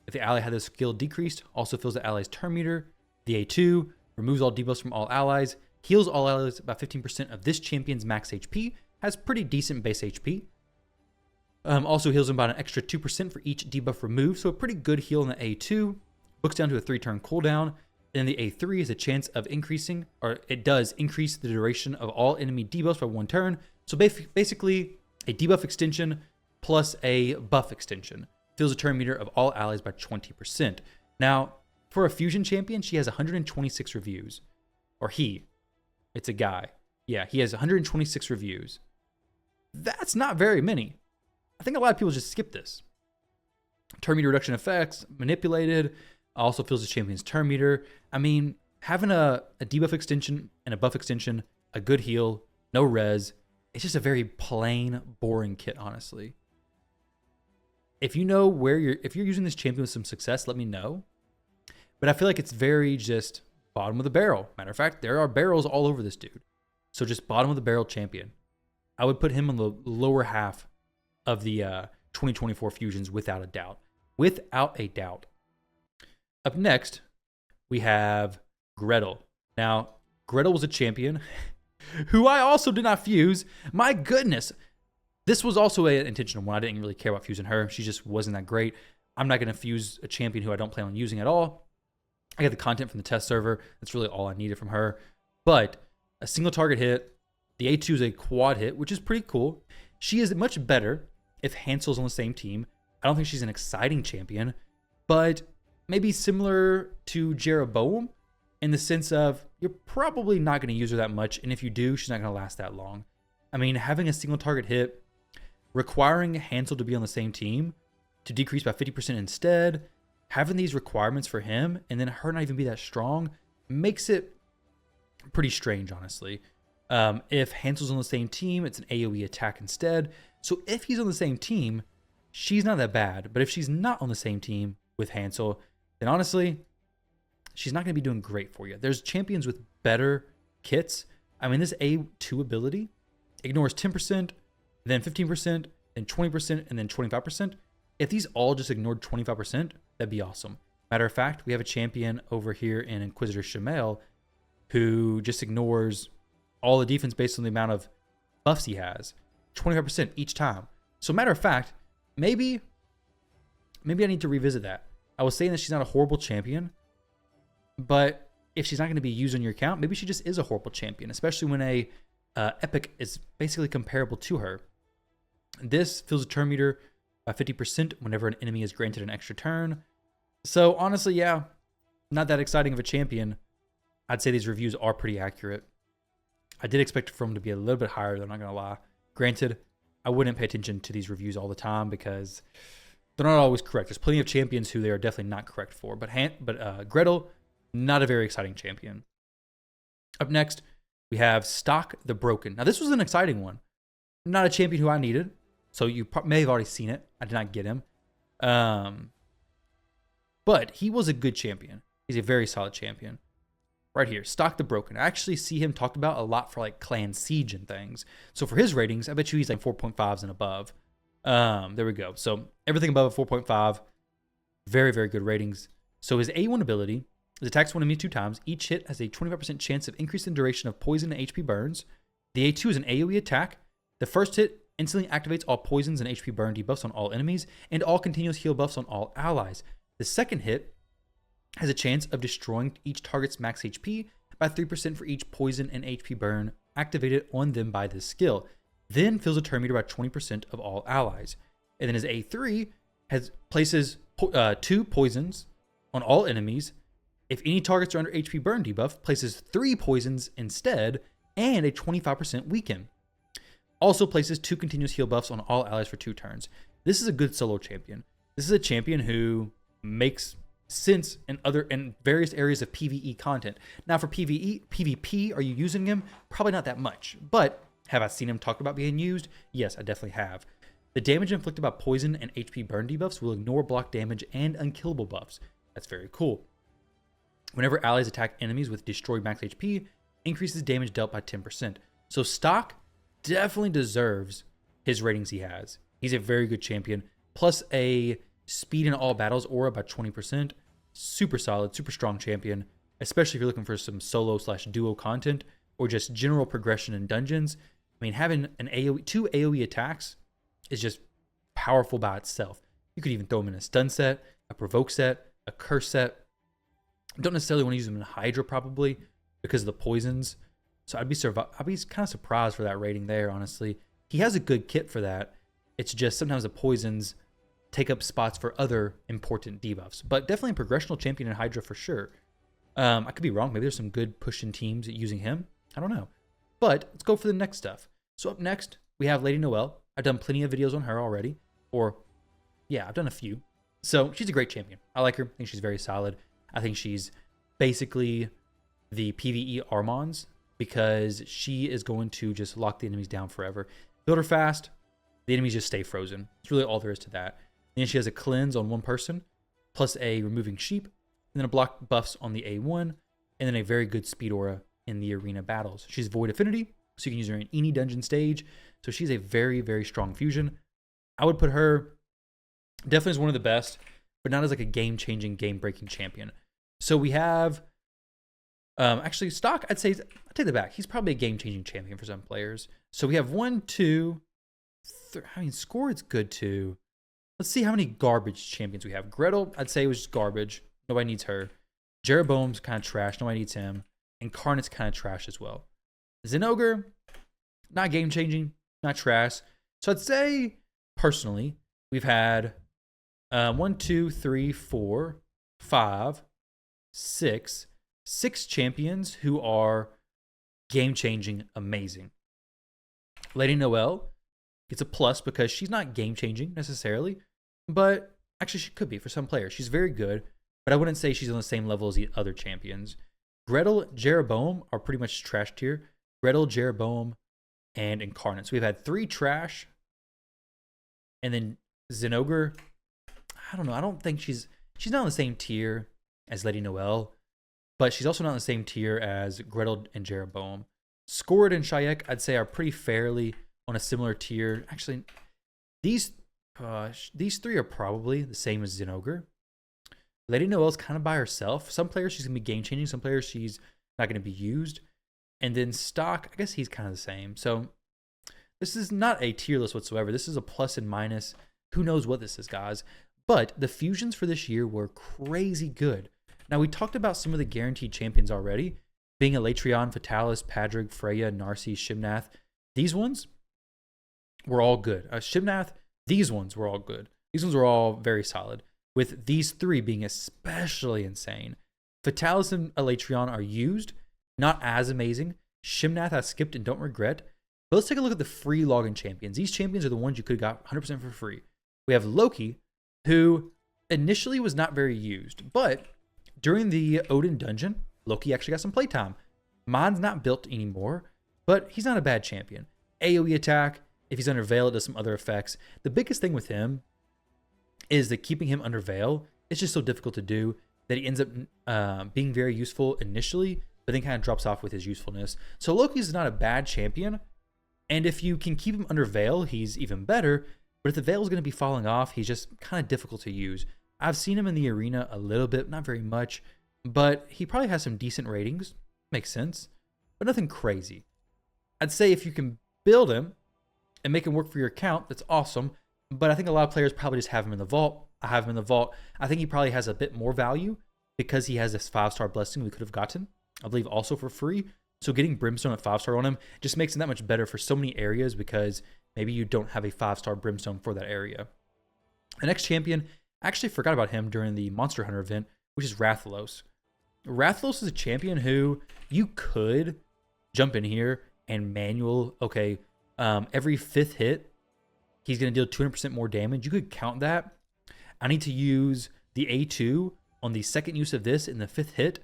If the ally had the skill decreased, also fills the ally's turn meter. The A2 removes all debuffs from all allies. Heals all allies by 15% of this champion's max HP. Has pretty decent base HP. Also heals them by an extra 2% for each debuff removed. So a pretty good heal in the A2. Books down to a 3-turn cooldown. And the A3 is a chance of increasing, or it does increase the duration of all enemy debuffs by 1 turn. So basically a debuff extension plus a buff extension. Fills the turn meter of all allies by 20%. Now, for a fusion champion, she has 126 reviews. Or he. It's a guy. Yeah, he has 126 reviews. That's not very many. I think a lot of people just skip this. Turn meter reduction effects, manipulated, also fills the champion's turn meter. I mean, having a debuff extension and a buff extension, a good heal, no res, it's just a very plain, boring kit, honestly. If you know if you're using this champion with some success, let me know. But I feel like it's very just bottom of the barrel. Matter of fact, there are barrels all over this dude. So just bottom of the barrel champion. I would put him on the lower half of the 2024 fusions without a doubt. Without a doubt. Up next, we have Gretel. Now, Gretel was a champion who I also did not fuse. My goodness. This was also an intentional one. I didn't really care about fusing her. She just wasn't that great. I'm not going to fuse a champion who I don't plan on using at all. I got the content from the test server. That's really all I needed from her. But a single target hit. The A2 is a quad hit, which is pretty cool. She is much better if Hansel's on the same team. I don't think she's an exciting champion, but maybe similar to Jeroboam in the sense of you're probably not going to use her that much. And if you do, she's not going to last that long. I mean, having a single target hit, requiring Hansel to be on the same team to decrease by 50% instead, having these requirements for him and then her not even be that strong makes it pretty strange, honestly. If Hansel's on the same team, it's an AoE attack instead. So if he's on the same team, she's not that bad. But if she's not on the same team with Hansel, then honestly, she's not going to be doing great for you. There's champions with better kits. I mean, this A2 ability ignores 10%, then 15%, then 20%, and then 25%. If these all just ignored 25%, that'd be awesome. Matter of fact, we have a champion over here in Inquisitor Shemnath who just ignores all the defense based on the amount of buffs he has. 25% each time. So matter of fact, maybe I need to revisit that. I was saying that she's not a horrible champion, but if she's not going to be used on your account, maybe she just is a horrible champion, especially when a epic is basically comparable to her. This fills a turn meter by 50% whenever an enemy is granted an extra turn. So honestly, yeah, not that exciting of a champion. I'd say these reviews are pretty accurate. I did expect from to be a little bit higher, though, I'm not going to lie. Granted, I wouldn't pay attention to these reviews all the time because they're not always correct. There's plenty of champions who they are definitely not correct for. But Gretel, not a very exciting champion. Up next, we have Stokk the Broken. Now, this was an exciting one. Not a champion who I needed, so you may have already seen it. I did not get him. But he was a good champion. He's a very solid champion. Right here, Stokk the Broken. I actually see him talked about a lot for like Clan Siege and things. So for his ratings, I bet you he's like 4.5s and above. There we go. So everything above a 4.5, very, very good ratings. So his A1 ability is attacks one enemy 2 times. Each hit has a 25% chance of increase in duration of poison and HP burns. The A2 is an AoE attack. The first hit instantly activates all poisons and HP burn debuffs on all enemies and all continuous heal buffs on all allies. The second hit has a chance of destroying each target's max HP by 3% for each poison and HP burn activated on them by this skill. Then fills a turn meter by 20% of all allies. And then his A3 places 2 poisons on all enemies. If any targets are under HP burn debuff, places 3 poisons instead and a 25% weaken. Also places 2 continuous heal buffs on all allies for 2 turns. This is a good solo champion. This is a champion who makes sense in various areas of PvE content. Now for PvP, are you using him? Probably not that much. But have I seen him talked about being used? Yes, I definitely have. The damage inflicted by poison and HP burn debuffs will ignore block damage and unkillable buffs. That's very cool. Whenever allies attack enemies with destroyed max HP, increases damage dealt by 10%. So Stokk definitely deserves his ratings he has. He's a very good champion. Plus a speed in all battles aura by 20%. Super solid, super strong champion, especially if you're looking for some solo/duo content or just general progression in dungeons. I mean, having an AoE, 2 AoE attacks is just powerful by itself. You could even throw him in a stun set, a provoke set, a curse set. Don't necessarily want to use him in hydra probably because of the poisons. So I'd be kind of surprised for that rating there, honestly. He has a good kit for that. It's just sometimes the poisons take up spots for other important debuffs. But definitely a progressional champion in hydra for sure. I could be wrong. Maybe there's some good pushing teams using him. I don't know. But let's go for the next stuff. So up next, we have Lady Noelle. I've done plenty of videos on her already. Or, yeah, I've done a few. So she's a great champion. I like her. I think she's very solid. I think she's basically the PvE Armanz because she is going to just lock the enemies down forever. Build her fast, the enemies just stay frozen. That's really all there is to that. And then she has a cleanse on one person, plus a removing sheep, and then a block buffs on the A1, and then a very good speed aura in the arena battles. She's void affinity, so you can use her in any dungeon stage. So she's a very, very strong fusion. I would put her definitely as one of the best, but not as like a game-changing, game-breaking champion. So we have, actually Stokk, I'd take that back. He's probably a game-changing champion for some players. So we have 1, 2, 3. I mean, Skorid's good too. Let's see how many garbage champions we have. Gretel, I'd say was just garbage. Nobody needs her. Jeroboam's kind of trash. Nobody needs him. Incarnate's kind of trash as well. Zinogre, not game-changing, not trash. So I'd say, personally, we've had 1, 2, 3, 4, 5, 6 champions who are game-changing, amazing. Lady Noelle gets a plus because she's not game-changing necessarily, but actually she could be for some players. She's very good, but I wouldn't say she's on the same level as the other champions. Gretel, Jeroboam are pretty much trash tier. Gretel, Jeroboam, and Incarnate. So we've had 3 trash, and then Zinogre, I don't know. I don't think she's not on the same tier as Lady Noelle, but she's also not on the same tier as Gretel and Jeroboam. Skorid and Shayak, I'd say, are pretty fairly on a similar tier. Actually, these 3 are probably the same as Zinogre. Lady Noelle's kind of by herself. Some players she's going to be game-changing. Some players she's not going to be used. And then Stokk, I guess he's kind of the same. So this is not a tier list whatsoever. This is a plus and minus. Who knows what this is, guys. But the fusions for this year were crazy good. Now, we talked about some of the guaranteed champions already, being Elreon, Fatalis, Padraig, Freya, Narses, Shemnath. These ones were all good. Shemnath, these ones were all good. These ones were all very solid, with these 3 being especially insane. Fatalis and Elreon are used, not as amazing. Shemnath I skipped and don't regret. But let's take a look at the free login champions. These champions are the ones you could have got 100% for free. We have Loki, who initially was not very used, but during the Odin dungeon, Loki actually got some playtime. Mine's not built anymore, but he's not a bad champion. AoE attack, if he's under Veil, it does some other effects. The biggest thing with him is that keeping him under Veil, it's just so difficult to do that he ends up being very useful initially, but then kind of drops off with his usefulness. So Loki's not a bad champion, and if you can keep him under Veil, he's even better. But if the Veil is going to be falling off, he's just kind of difficult to use. I've seen him in the arena a little bit, not very much, but he probably has some decent ratings. Makes sense, but nothing crazy. I'd say if you can build him and make him work for your account, that's awesome. But I think a lot of players probably just have him in the vault. I have him in the vault. I think he probably has a bit more value because he has this 5-star blessing we could have gotten, I believe also for free. So getting Brimstone at 5-star on him just makes him that much better for so many areas because maybe you don't have a 5-star Brimstone for that area. The next champion, I actually forgot about him during the Monster Hunter event, which is Rathalos. Rathalos is a champion who you could jump in here and manual, okay, every 5th hit, he's going to deal 200% more damage. You could count that. I need to use the A2 on the 2nd use of this in the 5th hit,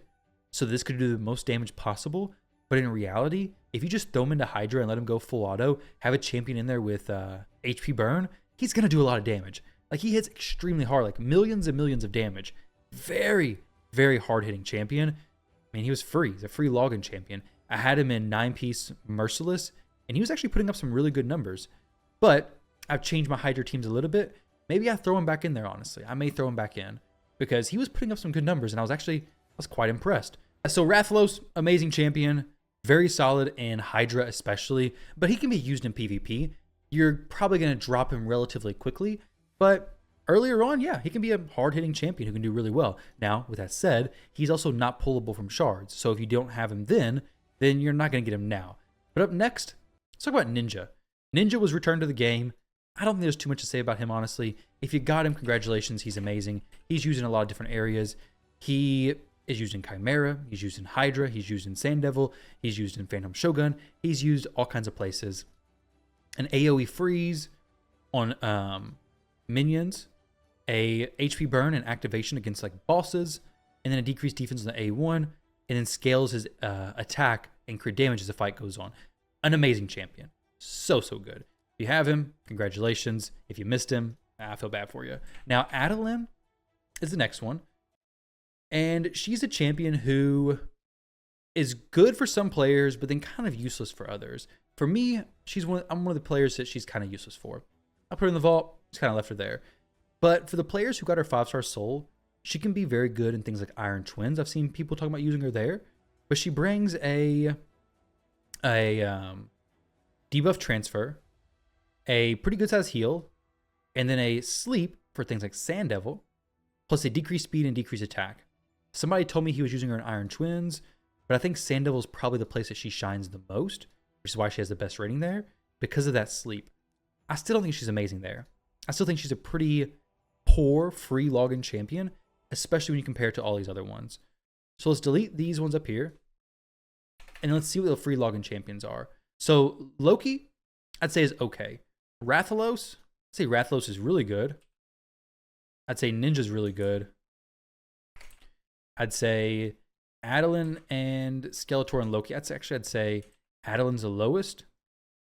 so this could do the most damage possible. But in reality, if you just throw him into Hydra and let him go full auto, have a champion in there with HP burn, he's going to do a lot of damage. Like, he hits extremely hard, like millions and millions of damage. Very, very hard-hitting champion. I mean, he was free. He's a free login champion. I had him in 9-piece Merciless, and he was actually putting up some really good numbers. But I've changed my Hydra teams a little bit. Maybe I throw him back in there, honestly. I may throw him back in because he was putting up some good numbers, and I was quite impressed. So Rathalos, amazing champion. Very solid in Hydra especially, but he can be used in PvP. You're probably going to drop him relatively quickly, but Earlier on, yeah, he can be a hard-hitting champion who can do really well. Now, with that said, he's also not pullable from shards. So if you don't have him then you're not going to get him now. But up next, let's talk about Ninja. Ninja was returned to the game. I don't think there's too much to say about him, honestly. If you got him, congratulations. He's amazing. He's used in a lot of different areas. He is used in Chimera. He's used in Hydra. He's used in Sand Devil. He's used in Phantom Shogun. He's used all kinds of places. An AoE freeze on minions, a HP burn and activation against like bosses, and then a decreased defense on the A1, and then scales his attack and crit damage as the fight goes on. An amazing champion. So good. If you have him, congratulations. If you missed him, I feel bad for you. Now, Adeline is the next one. And she's a champion who is good for some players, but then kind of useless for others. For me, I'm one of the players that she's kind of useless for. I put her in the vault, just kind of left her there. But for the players who got her 5-star soul, she can be very good in things like Iron Twins. I've seen people talking about using her there. But she brings a debuff transfer, a pretty good size heal, and then a sleep for things like Sand Devil, plus a decreased speed and decreased attack. Somebody told me he was using her in Iron Twins, but I think Sand Devil is probably the place that she shines the most, which is why she has the best rating there, because of that sleep. I still don't think she's amazing there. I still think she's a pretty poor free login champion, especially when you compare it to all these other ones. So let's delete these ones up here, and let's see what the free login champions are. So Loki, I'd say is okay. Rathalos, I'd say Rathalos is really good. I'd say Ninja's really good. I'd say Adeline and Skeletor and Loki. I'd say Adeline's the lowest.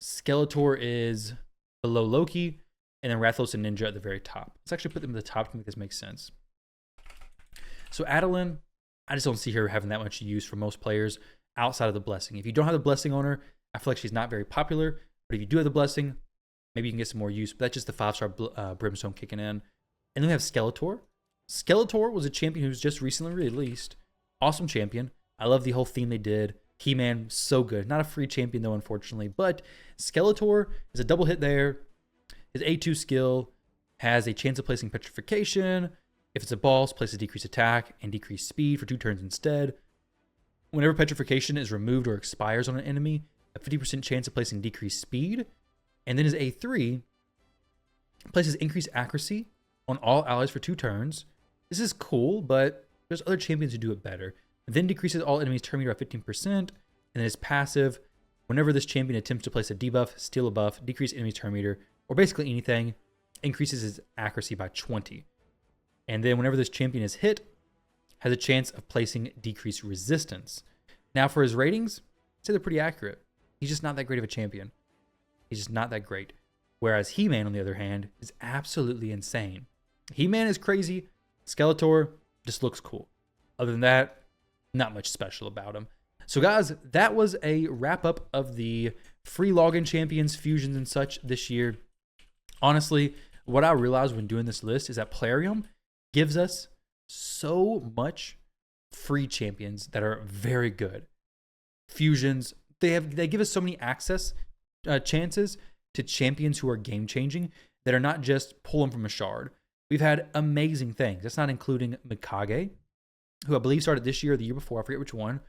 Skeletor is below Loki, and then Rathalos and Ninja at the very top. Let's actually put them at the top to make this make sense. So Adeline, I just don't see her having that much use for most players outside of the blessing. If you don't have the blessing on her, I feel like she's not very popular. But if you do have the blessing, maybe you can get some more use. But that's just the 5-star Brimstone kicking in. And then we have Skeletor. Skeletor was a champion who was just recently released. Awesome champion. I love the whole theme they did. He-Man, so good. Not a free champion though, unfortunately. But Skeletor is a double hit there. His A2 skill has a chance of placing petrification. If it's a boss, place a decreased attack and decreased speed for 2 turns instead. Whenever petrification is removed or expires on an enemy, a 50% chance of placing decreased speed. And then his A3 places increased accuracy on all allies for 2 turns. This is cool, but there's other champions who do it better. It then decreases all enemies' turn meter by 15%, and then his passive, whenever this champion attempts to place a debuff, steal a buff, decrease enemy's turn meter, or basically anything, increases his accuracy by 20. And then whenever this champion is hit, has a chance of placing decreased resistance. Now for his ratings, I'd say they're pretty accurate. He's just not that great of a champion. He's just not that great. Whereas He-Man, on the other hand, is absolutely insane. He-Man is crazy. Skeletor just looks cool. Other than that, not much special about him. So guys, that was a wrap up of the free login champions, fusions, and such this year. Honestly, what I realized when doing this list is that Plarium gives us so much free champions that are very good. Fusions, they give us so many access chances to champions who are game changing that are not just pull them from a shard. We've had amazing things. That's not including Mikage, who I believe started this year or the year before. I forget which one.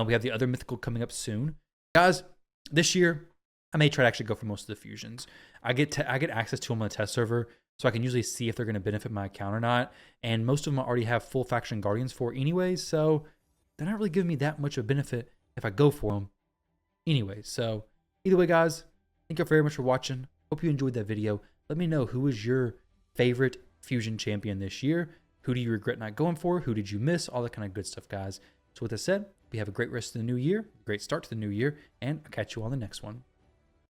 We have the other mythical coming up soon. Guys, this year, I may try to actually go for most of the fusions. I get access to them on the test server, so I can usually see if they're going to benefit my account or not. And most of them I already have full faction guardians for anyways, so they're not really giving me that much of a benefit if I go for them anyways. So either way, guys, thank you very much for watching. Hope you enjoyed that video. Let me know who was your favorite fusion champion this year. Who do you regret not going for? Who did you miss? All that kind of good stuff, guys. So with that said, we have a great rest of the new year, great start to the new year, and I'll catch you on the next one.